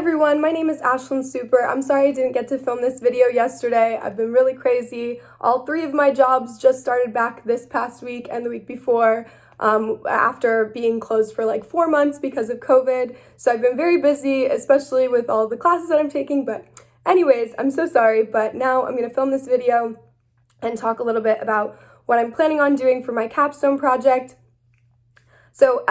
everyone, my name is Ashlyn Super. I'm sorry I didn't get to film this video yesterday. I've been really crazy. All three of my jobs just started back this past week and the week before after being closed for like 4 months because of COVID. So I've been very busy, especially with all the classes that I'm taking. But anyways, I'm so sorry, but now I'm going to film this video and talk a little bit about what I'm planning on doing for my capstone project. So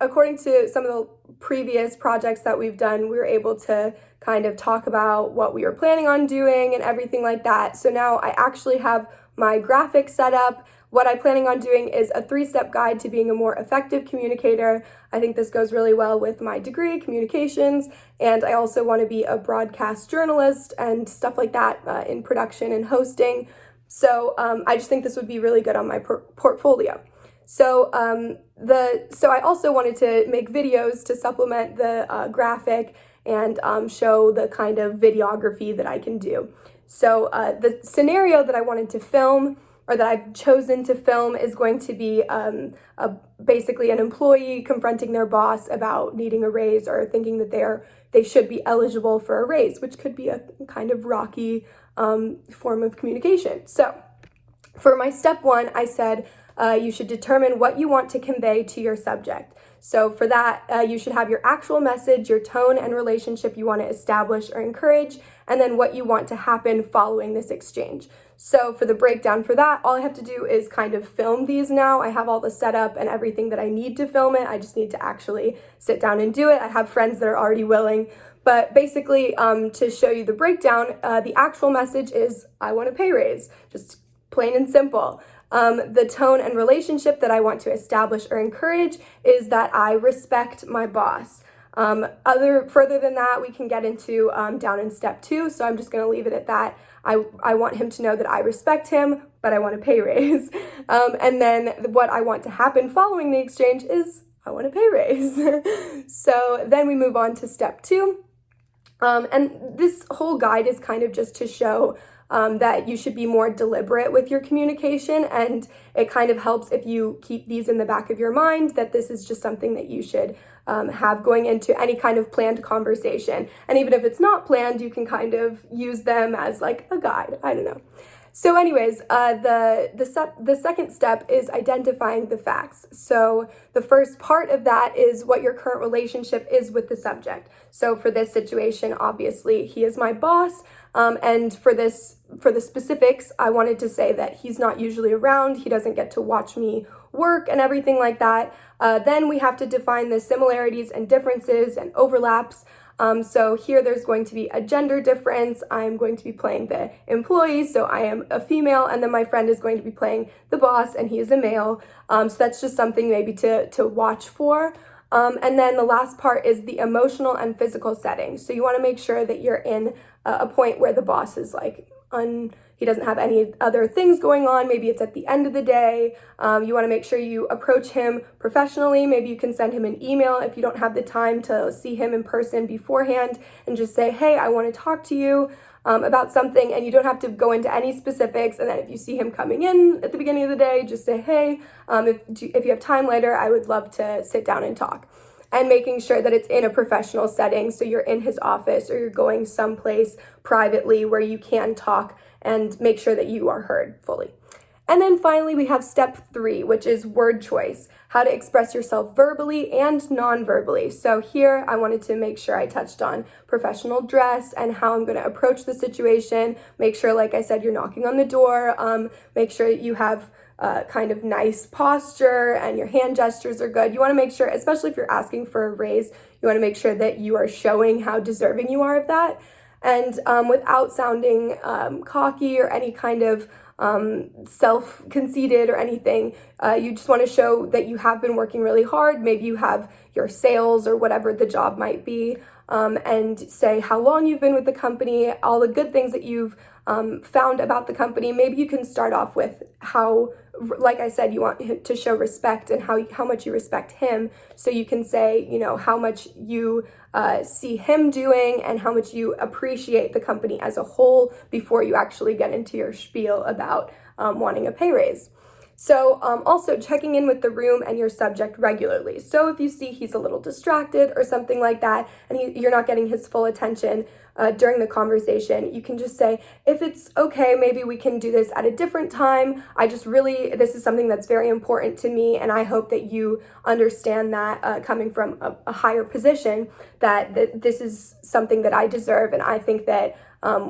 according to some of the previous projects that we've done, we were able to kind of talk about what we were planning on doing and everything like that. So now I actually have my graphic set up. What I'm planning on doing is a 3-step guide to being a more effective communicator. I think this goes really well with my degree, communications, and I also want to be a broadcast journalist and stuff like that in production and hosting. So I just think this would be really good on my portfolio. So I also wanted to make videos to supplement the graphic and show the kind of videography that I can do. So the scenario that I wanted to film, or that I've chosen to film, is going to be basically an employee confronting their boss about needing a raise or thinking that they should be eligible for a raise, which could be a kind of rocky form of communication. So for my step 1, I said, you should determine what you want to convey to your subject. So for that, you should have your actual message, your tone and relationship you want to establish or encourage, and then what you want to happen following this exchange. So for the breakdown for that, all I have to do is kind of film these now. I have all the setup and everything that I need to film it. I just need to actually sit down and do it. I have friends that are already willing. But basically, to show you the breakdown, the actual message is, I want a pay raise, just plain and simple. The tone and relationship that I want to establish or encourage is that I respect my boss. Further than that, we can get into down in step 2, so I'm just going to leave it at that. I want him to know that I respect him, but I want a pay raise. And then what I want to happen following the exchange is I want a pay raise. So then we move on to step 2. And this whole guide is kind of just to show that you should be more deliberate with your communication, and it kind of helps if you keep these in the back of your mind, that this is just something that you should have going into any kind of planned conversation. And even if it's not planned, you can kind of use them as like a guide. I don't know. So anyways, the second step is identifying the facts. So the first part of that is what your current relationship is with the subject. So for this situation, obviously, he is my boss. And for the specifics, I wanted to say that he's not usually around. He doesn't get to watch me work and everything like that. Then we have to define the similarities and differences and overlaps. So here there's going to be a gender difference. I'm going to be playing the employee, so I am a female, and then my friend is going to be playing the boss, and he is a male. So that's just something maybe to watch for. And then the last part is the emotional and physical setting. So you want to make sure that you're in a point where the boss is like he doesn't have any other things going on. Maybe it's at the end of the day. You want to make sure you approach him professionally. Maybe you can send him an email if you don't have the time to see him in person beforehand, and just say, hey, I want to talk to you about something, and you don't have to go into any specifics. And then if you see him coming in at the beginning of the day, just say, hey, if you have time later, I would love to sit down and talk. And making sure that it's in a professional setting, so you're in his office or you're going someplace privately where you can talk, and make sure that you are heard fully. And then finally, we have step 3, which is word choice, how to express yourself verbally and non-verbally. So here I wanted to make sure I touched on professional dress and how I'm going to approach the situation. Make sure, like I said, you're knocking on the door. Make sure that you have kind of nice posture and your hand gestures are good. You want to make sure, especially if you're asking for a raise, you want to make sure that you are showing how deserving you are of that. And without sounding cocky or any kind of self-conceited or anything, you just want to show that you have been working really hard. Maybe you have your sales or whatever the job might be, and say how long you've been with the company, all the good things that you've found about the company. Maybe you can start off with how, like I said, you want to show respect and how much you respect him. So you can say, how much you see him doing and how much you appreciate the company as a whole before you actually get into your spiel about wanting a pay raise. So also checking in with the room and your subject regularly. So if you see he's a little distracted or something like that, and you're not getting his full attention during the conversation, you can just say, if it's okay, maybe we can do this at a different time. This is something that's very important to me, and I hope that you understand that coming from a higher position, that this is something that I deserve, and I think that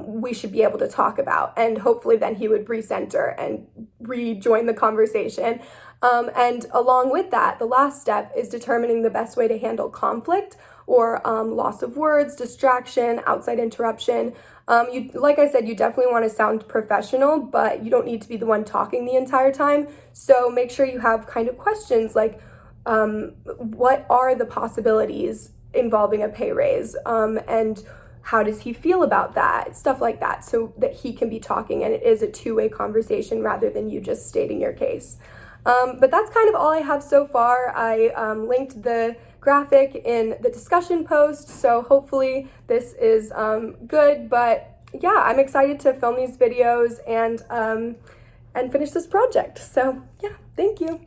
we should be able to talk about. And hopefully then he would recenter and rejoin the conversation. And along with that, the last step is determining the best way to handle conflict or loss of words, distraction, outside interruption. Like I said, you definitely want to sound professional, but you don't need to be the one talking the entire time. So make sure you have kind of questions like, what are the possibilities involving a pay raise? And how does he feel about that? Stuff like that, so that he can be talking and it is a two-way conversation rather than you just stating your case. But that's kind of all I have so far. I linked the graphic in the discussion post, so hopefully this is good. But yeah, I'm excited to film these videos and finish this project. So yeah, thank you.